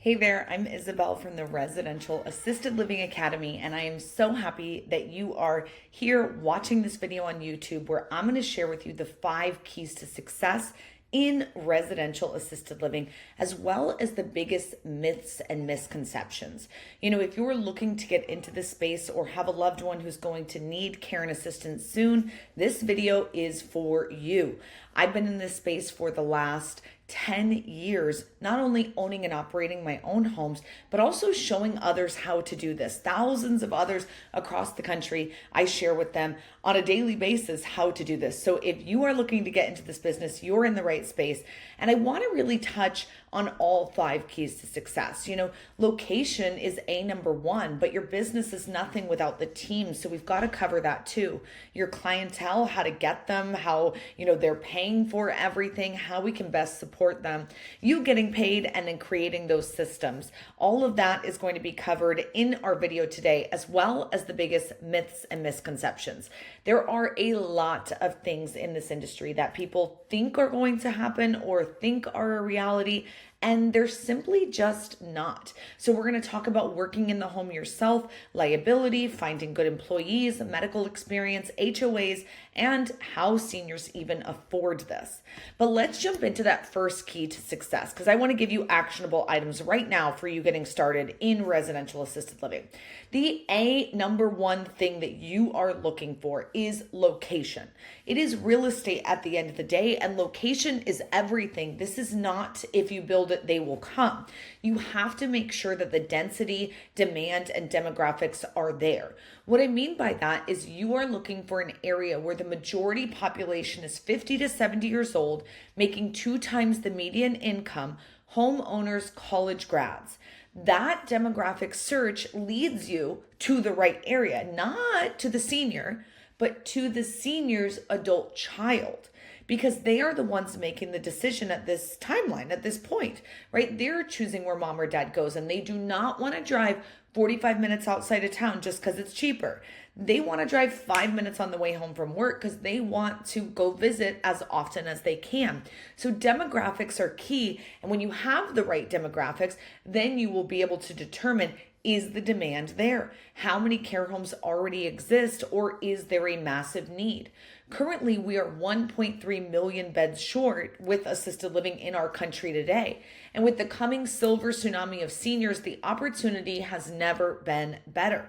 Hey there, I'm Isabel from the Residential Assisted Living Academy, and I am so happy that you are here watching this video on YouTube where I'm going to share with you the 5 keys to success in residential assisted living, as well as the biggest myths and misconceptions. If you're looking to get into this space or have a loved one who's going to need care and assistance soon, this video is for you. I've been in this space for the last 10 years, not only owning and operating my own homes, but also showing others how to do this. Thousands of others across the country, I share with them on a daily basis how to do this. So if you are looking to get into this business, you're in the right space. And I want to really touch on all 5 keys to success. Location is number 1, but your business is nothing without the team. So we've got to cover that too. Your clientele, how to get them, how, they're paying for everything, how we can best support them, you getting paid, and then creating those systems. All of that is going to be covered in our video today, as well as the biggest myths and misconceptions. There are a lot of things in this industry that people think are going to happen or think are a reality, and they're simply just not. So we're going to talk about working in the home yourself, liability, finding good employees, medical experience, HOAs, and how seniors even afford this. But let's jump into that first key to success, because I want to give you actionable items right now for you getting started in residential assisted living. The number 1 thing that you are looking for is location. It is real estate at the end of the day, and location is everything. This is not if you build it, they will come. You have to make sure that the density, demand, and demographics are there. What I mean by that is you are looking for an area where the majority population is 50 to 70 years old, making 2 times the median income, homeowners, college grads. That demographic search leads you to the right area, not to the senior, but to the senior's adult child, because they are the ones making the decision at this timeline, at this point, right? They're choosing where mom or dad goes, and they do not want to drive 45 minutes outside of town just because it's cheaper. They want to drive 5 minutes on the way home from work because they want to go visit as often as they can. So demographics are key. And when you have the right demographics, then you will be able to determine, is the demand there? How many care homes already exist, or is there a massive need? Currently, we are 1.3 million beds short with assisted living in our country today. And with the coming silver tsunami of seniors, the opportunity has never been better.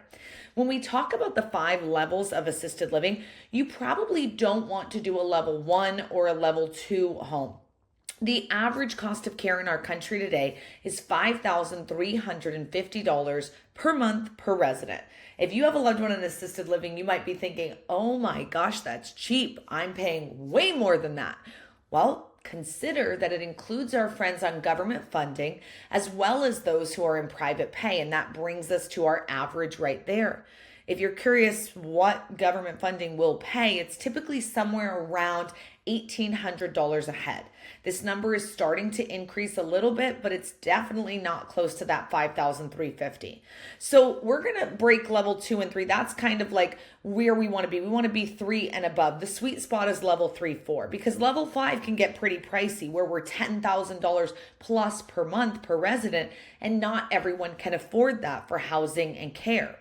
When we talk about the 5 levels of assisted living, you probably don't want to do a level 1 or a level 2 home. The average cost of care in our country today is $5,350 per month per resident. If you have a loved one in assisted living, you might be thinking, oh my gosh, that's cheap. I'm paying way more than that. Well, consider that it includes our friends on government funding, as well as those who are in private pay, and that brings us to our average right there. If you're curious what government funding will pay, it's typically somewhere around $1,800 a head. This number is starting to increase a little bit, but it's definitely not close to that $5,350. So we're going to break level 2 and 3. That's kind of like where we want to be. We want to be 3 and above. The sweet spot is level 3, 4, because level 5 can get pretty pricey, where we're $10,000 plus per month per resident, and not everyone can afford that for housing and care.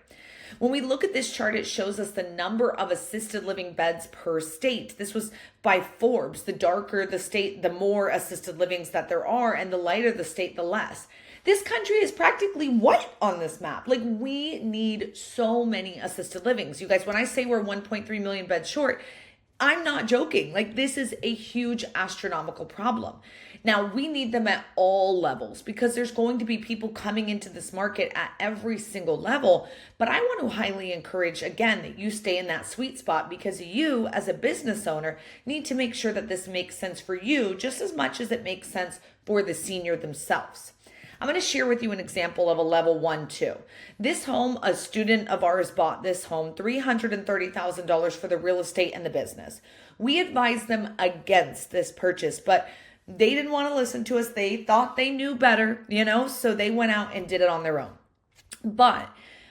When we look at this chart, it shows us the number of assisted living beds per state. This was by Forbes. The darker the state, the more assisted livings that there are, and the lighter the state, the less. This country is practically white on this map. Like, we need so many assisted livings. You guys, when I say we're 1.3 million beds short, I'm not joking. Like, this is a huge astronomical problem. Now, we need them at all levels because there's going to be people coming into this market at every single level. But I want to highly encourage, again, that you stay in that sweet spot, because you, as a business owner, need to make sure that this makes sense for you just as much as it makes sense for the senior themselves. I'm going to share with you an example of a level 1, 2. This home, a student of ours bought this home, $330,000 for the real estate and the business. We advised them against this purchase, but they didn't want to listen to us. They thought they knew better, so they went out and did it on their own. But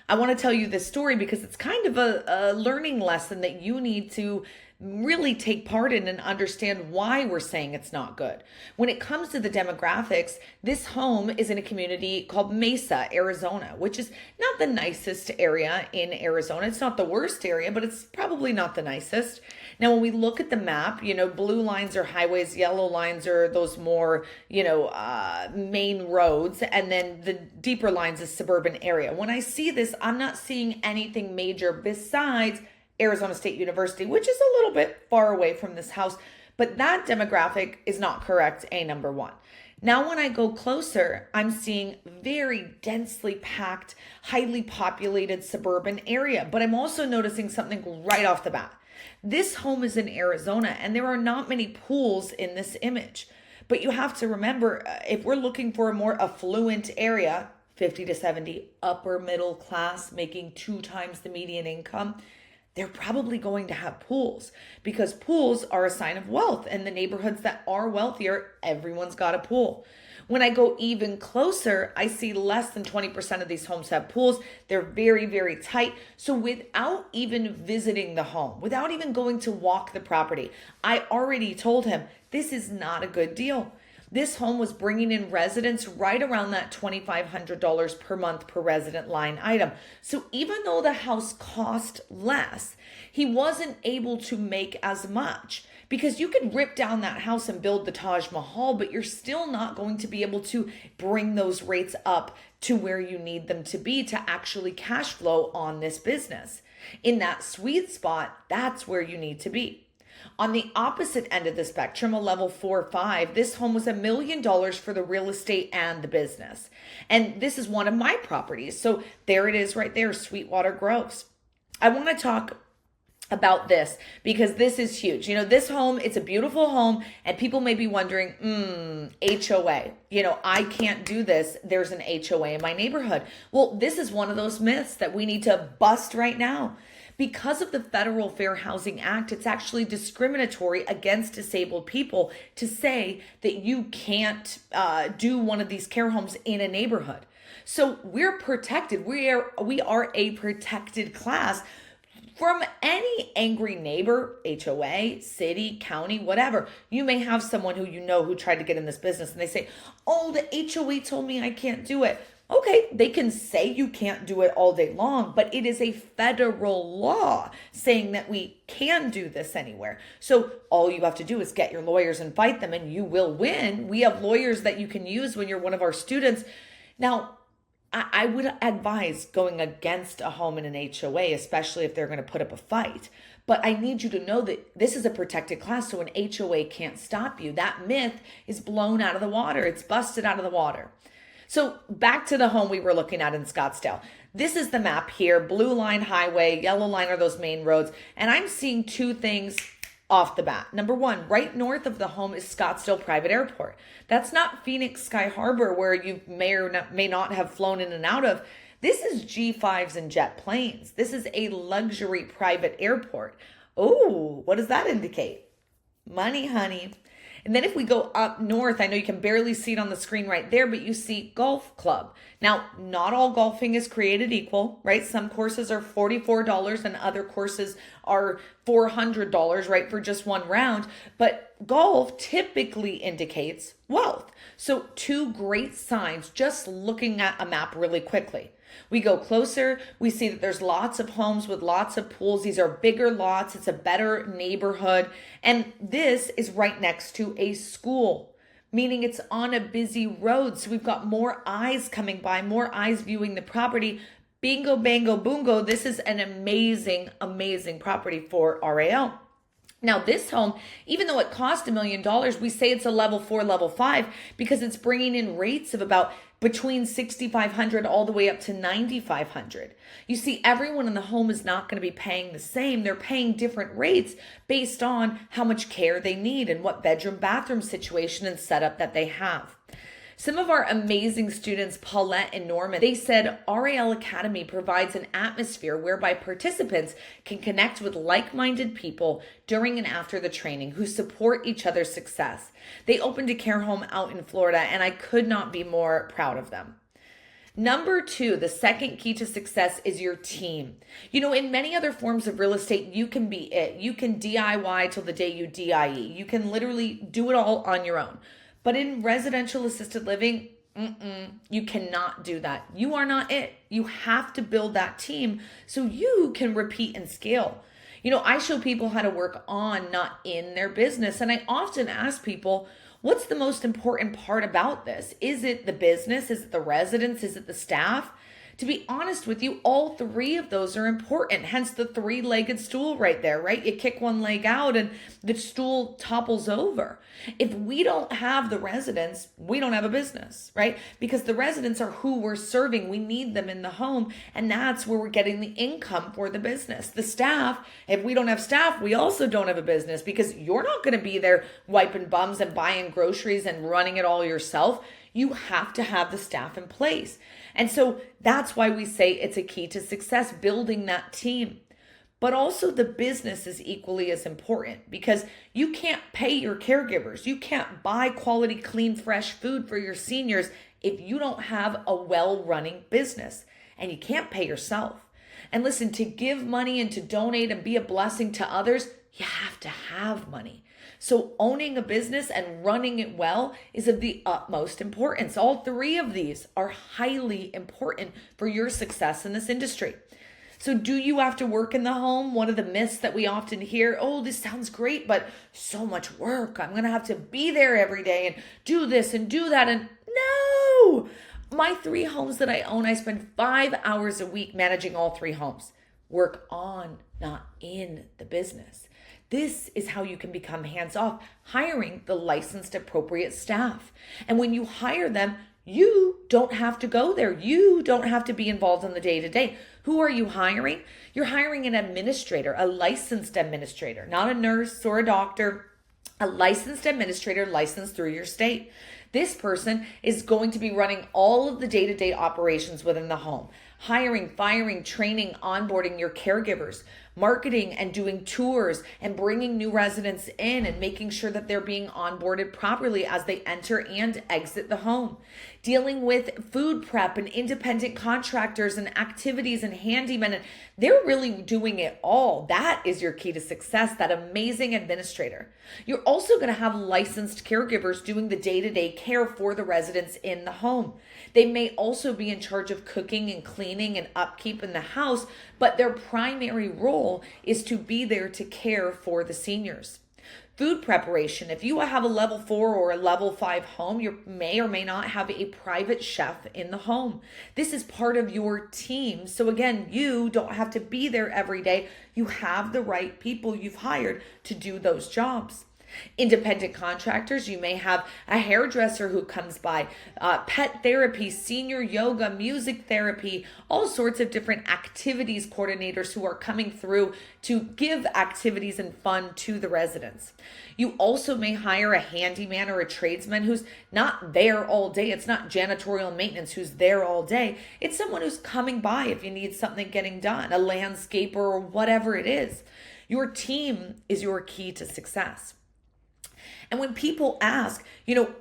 I want to tell you this story because it's kind of a learning lesson that you need to really take part in and understand why we're saying it's not good. When it comes to the demographics, this home is in a community called Mesa, Arizona, which is not the nicest area in Arizona. It's not the worst area, but it's probably not the nicest. Now, when we look at the map, blue lines are highways, yellow lines are those more, main roads, and then the deeper lines is suburban area. When I see this, I'm not seeing anything major besides Arizona State University, which is a little bit far away from this house, but that demographic is not correct, number one. Now, when I go closer, I'm seeing very densely packed, highly populated suburban area, but I'm also noticing something right off the bat. This home is in Arizona, and there are not many pools in this image. But you have to remember, if we're looking for a more affluent area, 50 to 70, upper middle class, making 2 times the median income, they're probably going to have pools, because pools are a sign of wealth. And the neighborhoods that are wealthier, everyone's got a pool. When I go even closer, I see less than 20% of these homes have pools. They're very, very tight. So without even visiting the home, without even going to walk the property, I already told him this is not a good deal. This home was bringing in residents right around that $2,500 per month per resident line item. So even though the house cost less, he wasn't able to make as much, because you could rip down that house and build the Taj Mahal, but you're still not going to be able to bring those rates up to where you need them to be to actually cash flow on this business. In that sweet spot, that's where you need to be. On the opposite end of the spectrum, a level 4 or 5, this home was $1 million for the real estate and the business. And this is one of my properties. So there it is right there, Sweetwater Groves. I want to talk about this because this is huge. This home, it's a beautiful home, and people may be wondering, HOA. I can't do this. There's an HOA in my neighborhood. Well, this is one of those myths that we need to bust right now. Because of the Federal Fair Housing Act, it's actually discriminatory against disabled people to say that you can't do one of these care homes in a neighborhood. So we're protected. We are a protected class from any angry neighbor, HOA, city, county, whatever. You may have someone who tried to get in this business, and they say, oh, the HOA told me I can't do it. Okay, they can say you can't do it all day long, but it is a federal law saying that we can do this anywhere. So all you have to do is get your lawyers and fight them, and you will win. We have lawyers that you can use when you're one of our students. Now, I would advise going against a home in an HOA, especially if they're going to put up a fight. But I need you to know that this is a protected class, so an HOA can't stop you. That myth is blown out of the water. It's busted out of the water. So back to the home we were looking at in Scottsdale. This is the map here. Blue line highway, yellow line are those main roads. And I'm seeing 2 things off the bat. Number 1, right north of the home is Scottsdale Private Airport. That's not Phoenix Sky Harbor, where you may not have flown in and out of. This is G5s and jet planes. This is a luxury private airport. Oh, what does that indicate? Money, honey. And then if we go up north, I know you can barely see it on the screen right there, but you see golf club. Now, not all golfing is created equal, right? Some courses are $44 and other courses are $400, right, for just one round. But golf typically indicates wealth. So 2 great signs just looking at a map really quickly. We go closer, we see that there's lots of homes with lots of pools. These are bigger lots. It's a better neighborhood. And this is right next to a school, meaning it's on a busy road. So we've got more eyes coming by, more eyes viewing the property. Bingo, bango, boongo. This is an amazing, amazing property for RAL. Now, this home, even though it cost $1 million, we say it's a level 4, level 5 because it's bringing in rates of about between $6,500 all the way up to $9,500. You see, everyone in the home is not going to be paying the same. They're paying different rates based on how much care they need and what bedroom, bathroom situation and setup that they have. Some of our amazing students, Paulette and Norman, they said RAL Academy provides an atmosphere whereby participants can connect with like-minded people during and after the training who support each other's success. They opened a care home out in Florida, and I could not be more proud of them. Number two, the second key to success is your team. In many other forms of real estate, you can be it. You can DIY till the day you DIE. You can literally do it all on your own. But in residential assisted living, you cannot do that. You are not it. You have to build that team so you can repeat and scale. I show people how to work on, not in their business. And I often ask people, what's the most important part about this? Is it the business? Is it the residents? Is it the staff? To be honest with you, all three of those are important. Hence the three-legged stool right there, right? You kick one leg out and the stool topples over. If we don't have the residents, we don't have a business, right? Because the residents are who we're serving. We need them in the home, and that's where we're getting the income for the business. The staff, if we don't have staff, we also don't have a business, because you're not going to be there wiping bums and buying groceries and running it all yourself. You have to have the staff in place. And so that's why we say it's a key to success, building that team. But also the business is equally as important, because you can't pay your caregivers. You can't buy quality, clean, fresh food for your seniors if you don't have a well-running business, and you can't pay yourself. And listen, to give money and to donate and be a blessing to others, you have to have money. So owning a business and running it well is of the utmost importance. All three of these are highly important for your success in this industry. So do you have to work in the home? One of the myths that we often hear, oh, this sounds great, but so much work. I'm going to have to be there every day and do this and do that. And no, my 3 homes that I own, I spend 5 hours a week managing all 3 homes. Work on, not in the business. This is how you can become hands-off, hiring the licensed appropriate staff. And when you hire them, you don't have to go there. You don't have to be involved in the day-to-day. Who are you hiring? You're hiring an administrator, a licensed administrator, not a nurse or a doctor, a licensed administrator licensed through your state. This person is going to be running all of the day-to-day operations within the home, hiring, firing, training, onboarding your caregivers, marketing and doing tours and bringing new residents in and making sure that they're being onboarded properly as they enter and exit the home, dealing with food prep and independent contractors and activities and handymen. And they're really doing it all. That is your key to success, that amazing administrator. You're also going to have licensed caregivers doing the day-to-day care for the residents in the home. They may also be in charge of cooking and cleaning and upkeep in the house, but their primary role is to be there to care for the seniors. Food preparation. If you have a level 4 or a level 5 home, you may or may not have a private chef in the home. This is part of your team. So again, you don't have to be there every day. You have the right people you've hired to do those jobs. Independent contractors, you may have a hairdresser who comes by, pet therapy, senior yoga, music therapy, all sorts of different activities coordinators who are coming through to give activities and fun to the residents. You also may hire a handyman or a tradesman who's not there all day. It's not janitorial maintenance who's there all day. It's someone who's coming by if you need something getting done, a landscaper or whatever it is. Your team is your key to success. And when people ask,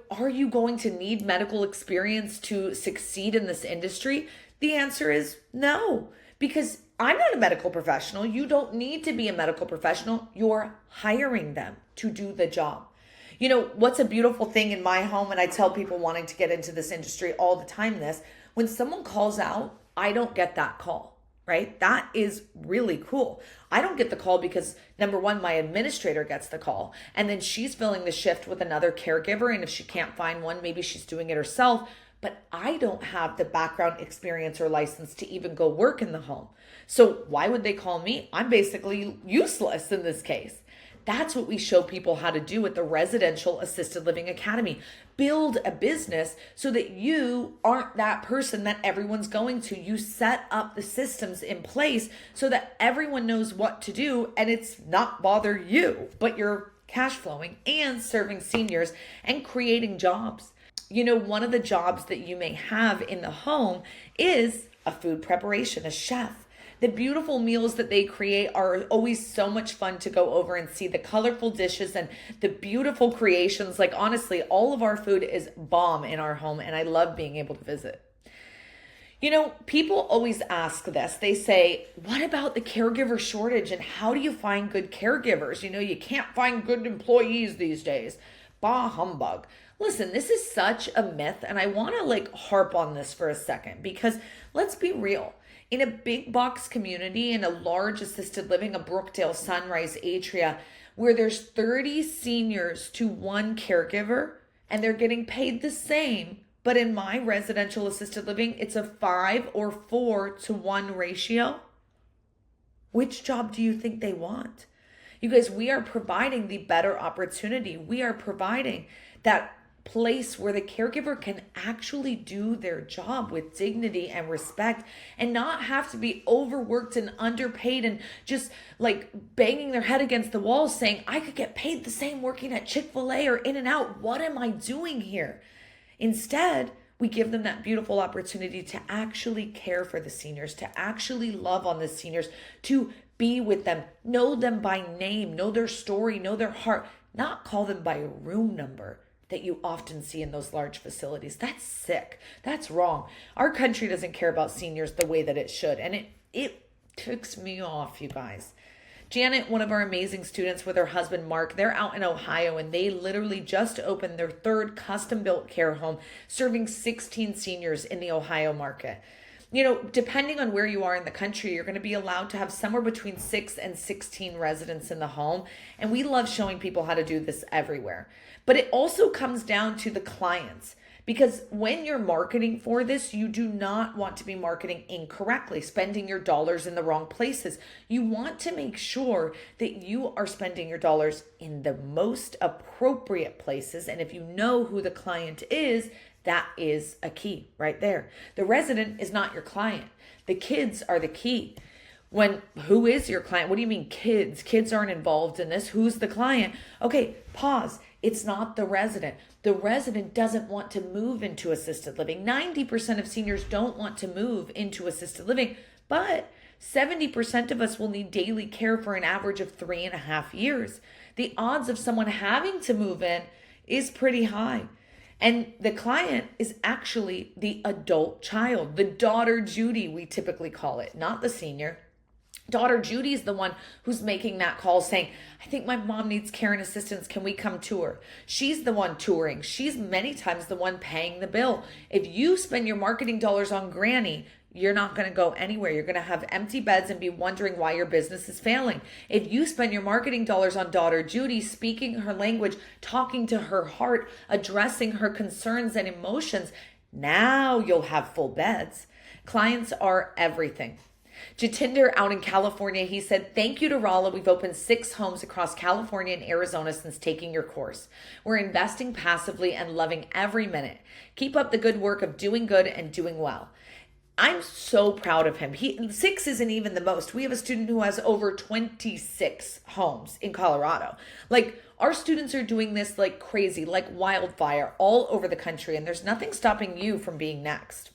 are you going to need medical experience to succeed in this industry? The answer is no, because I'm not a medical professional. You don't need to be a medical professional. You're hiring them to do the job. What's a beautiful thing in my home, and I tell people wanting to get into this industry all the time when someone calls out, I don't get that call. Right? That is really cool. I don't get the call because, number one, my administrator gets the call, and then she's filling the shift with another caregiver. And if she can't find one, maybe she's doing it herself. But I don't have the background experience or license to even go work in the home. So why would they call me? I'm basically useless in this case. That's what we show people how to do at the Residential Assisted Living Academy. Build a business so that you aren't that person that everyone's going to. You set up the systems in place so that everyone knows what to do, and it's not bother you, but you're cash flowing and serving seniors and creating jobs. One of the jobs that you may have in the home is a food preparation, a chef. The beautiful meals that they create are always so much fun to go over and see the colorful dishes and the beautiful creations. Like, honestly, all of our food is bomb in our home, and I love being able to visit. People always ask this. They say, what about the caregiver shortage and how do you find good caregivers? You can't find good employees these days. Bah humbug. Listen, this is such a myth, and I want to harp on this for a second because let's be real. In a big box community, in a large assisted living, a Brookdale, Sunrise, Atria, where there's 30 seniors to one caregiver and they're getting paid the same, but in my residential assisted living, it's a 5 or 4 to 1 ratio. Which job do you think they want? You guys, we are providing the better opportunity. We are providing that place where the caregiver can actually do their job with dignity and respect and not have to be overworked and underpaid and just banging their head against the wall saying, I could get paid the same working at Chick-fil-A or In-N-Out. What am I doing here? Instead, we give them that beautiful opportunity to actually care for the seniors, to actually love on the seniors, to be with them, know them by name, know their story, know their heart, not call them by a room number that you often see in those large facilities. That's sick. That's wrong. Our country doesn't care about seniors the way that it should. And it ticks me off, you guys. Janet, one of our amazing students with her husband, Mark, they're out in Ohio and they literally just opened their 3rd custom-built care home serving 16 seniors in the Ohio market. Depending on where you are in the country, you're going to be allowed to have somewhere between 6 and 16 residents in the home. And we love showing people how to do this everywhere. But it also comes down to the clients. Because when you're marketing for this, you do not want to be marketing incorrectly, spending your dollars in the wrong places. You want to make sure that you are spending your dollars in the most appropriate places. And if you know who the client is, that is a key right there. The resident is not your client. The kids are the key. Who is your client? What do you mean kids? Kids aren't involved in this. Who's the client? Okay, pause. It's not the resident. The resident doesn't want to move into assisted living. 90% of seniors don't want to move into assisted living, but 70% of us will need daily care for an average of 3.5 years. The odds of someone having to move in is pretty high. And the client is actually the adult child, the daughter Judy, we typically call it, not the senior. Daughter Judy is the one who's making that call saying, I think my mom needs care and assistance. Can we come tour? She's the one touring. She's many times the one paying the bill. If you spend your marketing dollars on Granny, you're not going to go anywhere. You're going to have empty beds and be wondering why your business is failing. If you spend your marketing dollars on daughter Judy, speaking her language, talking to her heart, addressing her concerns and emotions, now you'll have full beds. Clients are everything. Jatinder out in California, he said, thank you to Rala. We've opened 6 homes across California and Arizona since taking your course. We're investing passively and loving every minute. Keep up the good work of doing good and doing well. I'm so proud of him. 6 isn't even the most. We have a student who has over 26 homes in Colorado. Our students are doing this like crazy, like wildfire all over the country, and there's nothing stopping you from being next.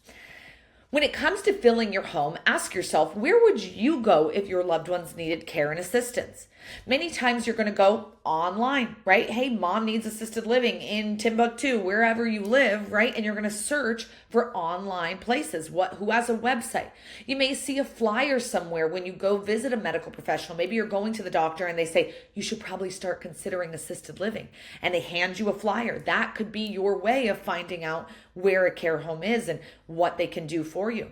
When it comes to filling your home, ask yourself, where would you go if your loved ones needed care and assistance? Many times you're going to go online, right? Hey, mom needs assisted living in Timbuktu, wherever you live, right? And you're going to search for online places. Who has a website? You may see a flyer somewhere when you go visit a medical professional. Maybe you're going to the doctor and they say, you should probably start considering assisted living. And they hand you a flyer. That could be your way of finding out where a care home is and what they can do for you.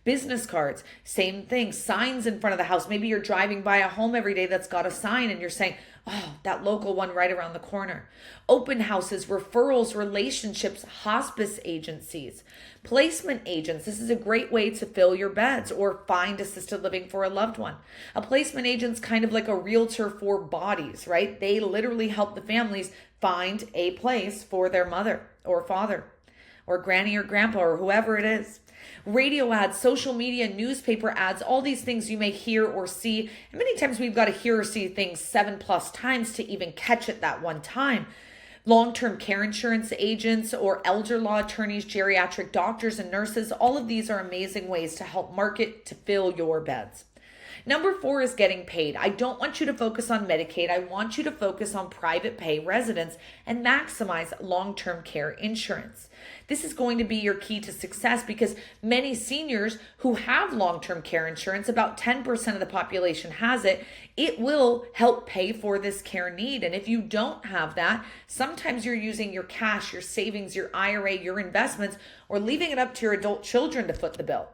Business cards, same thing. Signs in front of the house. Maybe you're driving by a home every day that's got a sign and you're saying, oh, that local one right around the corner. Open houses, referrals, relationships, hospice agencies, placement agents. This is a great way to fill your beds or find assisted living for a loved one. A placement agent's kind of like a realtor for bodies, right? They literally help the families find a place for their mother or father or granny or grandpa or whoever it is. Radio ads, social media, newspaper ads, all these things you may hear or see. And many times we've got to hear or see things 7+ times to even catch it that one time. Long-term care insurance agents or elder law attorneys, geriatric doctors and nurses, all of these are amazing ways to help market to fill your beds. Number 4 is getting paid. I don't want you to focus on Medicaid. I want you to focus on private pay residents and maximize long-term care insurance. This is going to be your key to success because many seniors who have long-term care insurance, about 10% of the population has it, it will help pay for this care need. And if you don't have that, sometimes you're using your cash, your savings, your IRA, your investments, or leaving it up to your adult children to foot the bill.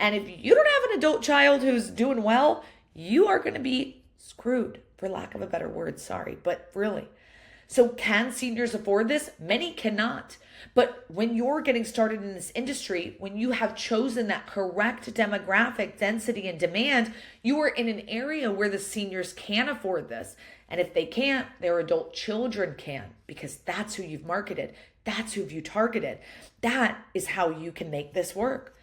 And if you don't have an adult child who's doing well, you are going to be screwed, for lack of a better word. Sorry, but really. So can seniors afford this? Many cannot. But when you're getting started in this industry, when you have chosen that correct demographic density and demand, you are in an area where the seniors can afford this. And if they can't, their adult children can, because that's who you've marketed. That's who you targeted. That is how you can make this work.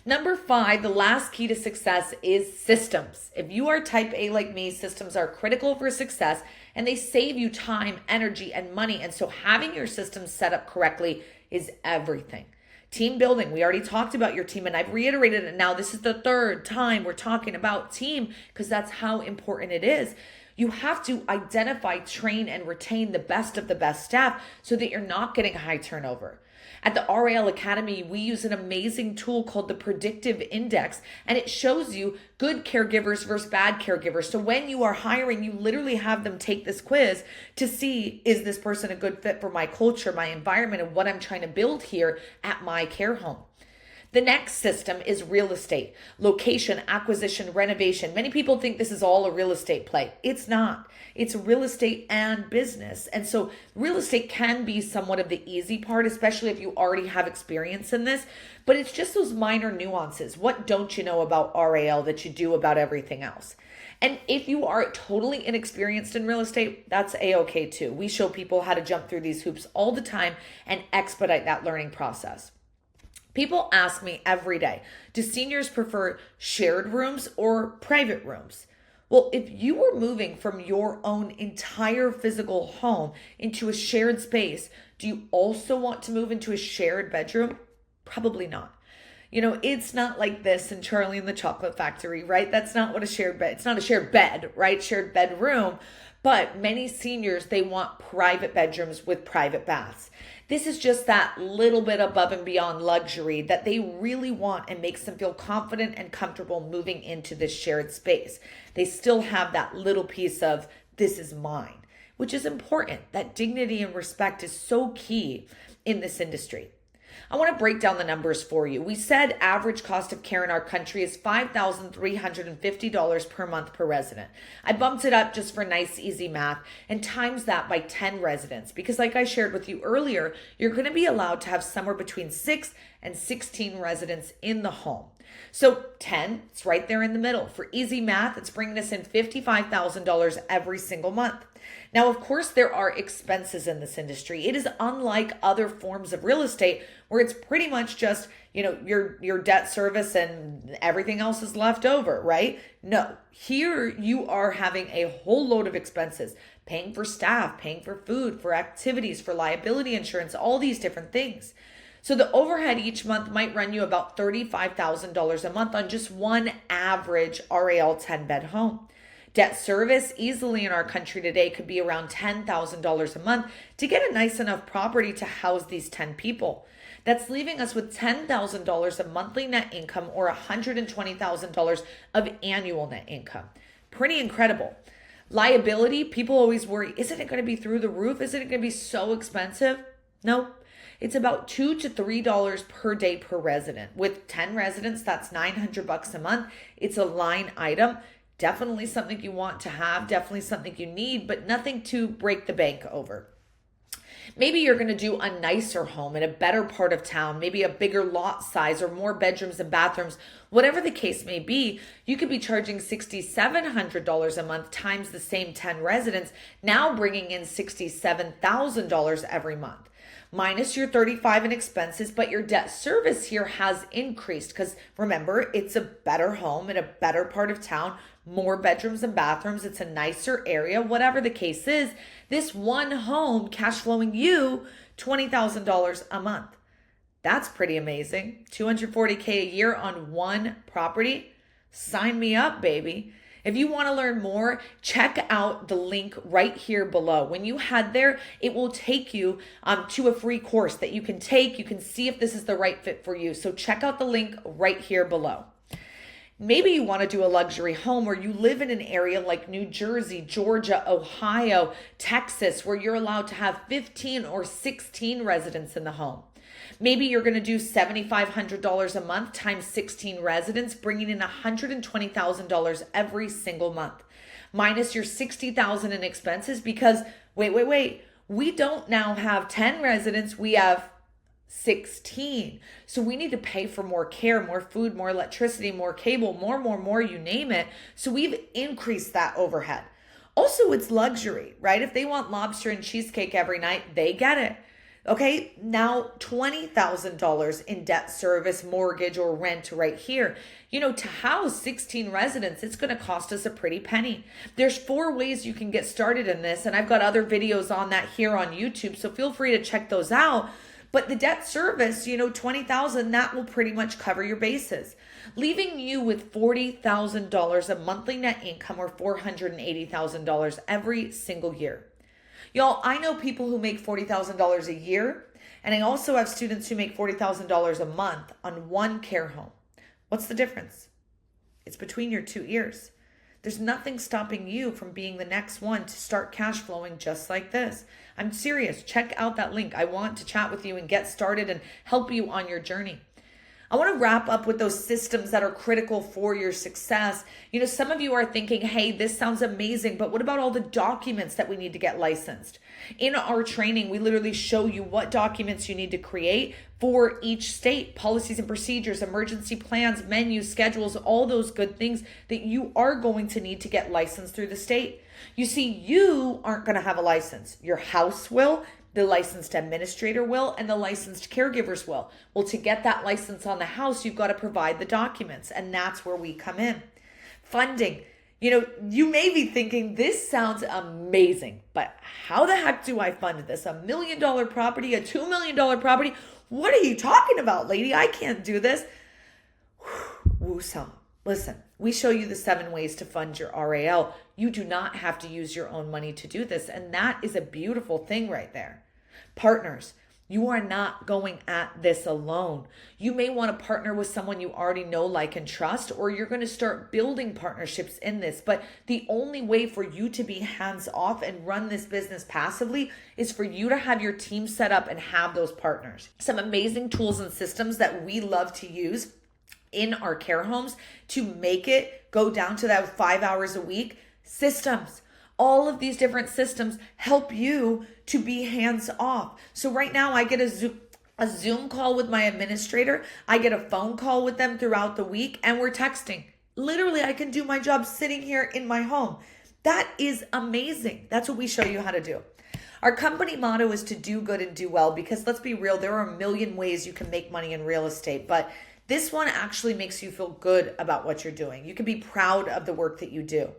Number 5, the last key to success is systems. If you are type A like me, systems are critical for success and they save you time, energy, and money. And so having your systems set up correctly is everything. Team building, we already talked about your team and I've reiterated it now. This is the 3rd time we're talking about team because that's how important it is. You have to identify, train, and retain the best of the best staff so that you're not getting high turnover. At the RAL Academy, we use an amazing tool called the Predictive Index, and it shows you good caregivers versus bad caregivers. So when you are hiring, you literally have them take this quiz to see, is this person a good fit for my culture, my environment, and what I'm trying to build here at my care home. The next system is real estate, location, acquisition, renovation. Many people think this is all a real estate play. It's not. It's real estate and business. And so real estate can be somewhat of the easy part, especially if you already have experience in this, but it's just those minor nuances. What don't you know about RAL that you do about everything else? And if you are totally inexperienced in real estate, that's a-okay too. We show people how to jump through these hoops all the time and expedite that learning process. People ask me every day, do seniors prefer shared rooms or private rooms? Well, if you were moving from your own entire physical home into a shared space, do you also want to move into a shared bedroom? Probably not. You know, it's not like this in Charlie and the Chocolate Factory, right? That's not what a shared bed, it's not a shared bed, right? Shared bedroom. But many seniors, they want private bedrooms with private baths. This is just that little bit above and beyond luxury that they really want and makes them feel confident and comfortable moving into this shared space. They still have that little piece of, this is mine, which is important. That dignity and respect is so key in this industry. I want to break down the numbers for you. We said average cost of care in our country is $5,350 per month per resident. I bumped it up just for nice, easy math and times that by 10 residents because like I shared with you earlier, you're going to be allowed to have somewhere between 6 and 16 residents in the home. So 10, it's right there in the middle. For easy math, it's bringing us in $55,000 every single month. Now, of course, there are expenses in this industry. It is unlike other forms of real estate where it's pretty much just, your debt service and everything else is left over, right? No, here you are having a whole load of expenses, paying for staff, paying for food, for activities, for liability insurance, all these different things. So the overhead each month might run you about $35,000 a month on just one average RAL 10-bed home. Debt service easily in our country today could be around $10,000 a month to get a nice enough property to house these 10 people. That's leaving us with $10,000 of monthly net income or $120,000 of annual net income. Pretty incredible. Liability, people always worry, isn't it going to be through the roof? Isn't it going to be so expensive? No. It's about $2 to $3 per day per resident. With 10 residents, that's $900 a month. It's a line item. Definitely something you want to have, definitely something you need, but nothing to break the bank over. Maybe you're going to do a nicer home in a better part of town, maybe a bigger lot size or more bedrooms and bathrooms. Whatever the case may be, you could be charging $6,700 a month times the same 10 residents, now bringing in $67,000 every month. Minus your $35 in expenses, but your debt service here has increased because remember, it's a better home in a better part of town, more bedrooms and bathrooms. It's a nicer area, whatever the case is. This one home cash flowing you $20,000 a month. That's pretty amazing. $240K a year on one property. Sign me up, baby. If you want to learn more, check out the link right here below. When you head there, it will take you to a free course that you can take. You can see if this is the right fit for you. So check out the link right here below. Maybe you want to do a luxury home, or you live in an area like New Jersey, Georgia, Ohio, Texas, where you're allowed to have 15 or 16 residents in the home. Maybe you're going to do $7,500 a month times 16 residents, bringing in $120,000 every single month, minus your $60,000 in expenses, because wait, we don't now have 10 residents, we have 16. So we need to pay for more care, more food, more electricity, more cable, more, you name it. So we've increased that overhead. Also, it's luxury, right? If they want lobster and cheesecake every night, they get it. Okay, now $20,000 in debt service, mortgage, or rent right here. To house 16 residents, it's going to cost us a pretty penny. There's 4 ways you can get started in this, and I've got other videos on that here on YouTube, so feel free to check those out. But the debt service, $20,000, that will pretty much cover your bases, leaving you with $40,000 of monthly net income, or $480,000 every single year. Y'all, I know people who make $40,000 a year, and I also have students who make $40,000 a month on one care home. What's the difference? It's between your 2 ears. There's nothing stopping you from being the next one to start cash flowing just like this. I'm serious. Check out that link. I want to chat with you and get started and help you on your journey. I want to wrap up with those systems that are critical for your success. Some of you are thinking, hey, this sounds amazing, but what about all the documents that we need to get licensed? In our training, we literally show you what documents you need to create for each state, policies and procedures, emergency plans, menus, schedules, all those good things that you are going to need to get licensed through the state. You see, you aren't going to have a license. Your house will, the licensed administrator will, and the licensed caregivers will. Well, to get that license on the house, you've got to provide the documents, and that's where we come in. Funding. You may be thinking, this sounds amazing, but how the heck do I fund this? $1 million property, a $2 million property? What are you talking about, lady? I can't do this. Woosah. Listen, we show you the 7 ways to fund your RAL. You do not have to use your own money to do this, and that is a beautiful thing right there. Partners, you are not going at this alone. You may want to partner with someone you already know, like, and trust, or you're going to start building partnerships in this. But the only way for you to be hands off and run this business passively is for you to have your team set up and have those partners. Some amazing tools and systems that we love to use in our care homes to make it go down to that 5 hours a week. Systems. All of these different systems help you to be hands off. So right now I get a Zoom call with my administrator. I get a phone call with them throughout the week, and we're texting. Literally, I can do my job sitting here in my home. That is amazing. That's what we show you how to do. Our company motto is to do good and do well, because let's be real, there are a million ways you can make money in real estate, but this one actually makes you feel good about what you're doing. You can be proud of the work that you do.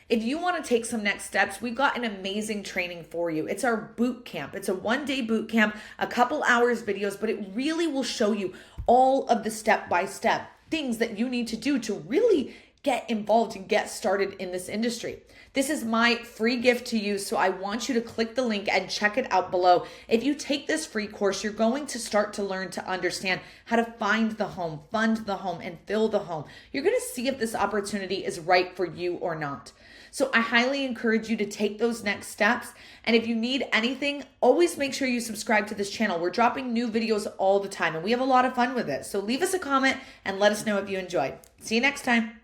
If you want to take some next steps, we've got an amazing training for you. It's our boot camp. It's a 1-day boot camp, a couple hours videos, but it really will show you all of the step-by-step things that you need to do to really get involved and get started in this industry. This is my free gift to you, so I want you to click the link and check it out below. If you take this free course, you're going to start to learn to understand how to find the home, fund the home, and fill the home. You're going to see if this opportunity is right for you or not. So I highly encourage you to take those next steps. And if you need anything, always make sure you subscribe to this channel. We're dropping new videos all the time, and we have a lot of fun with it. So leave us a comment and let us know if you enjoyed. See you next time.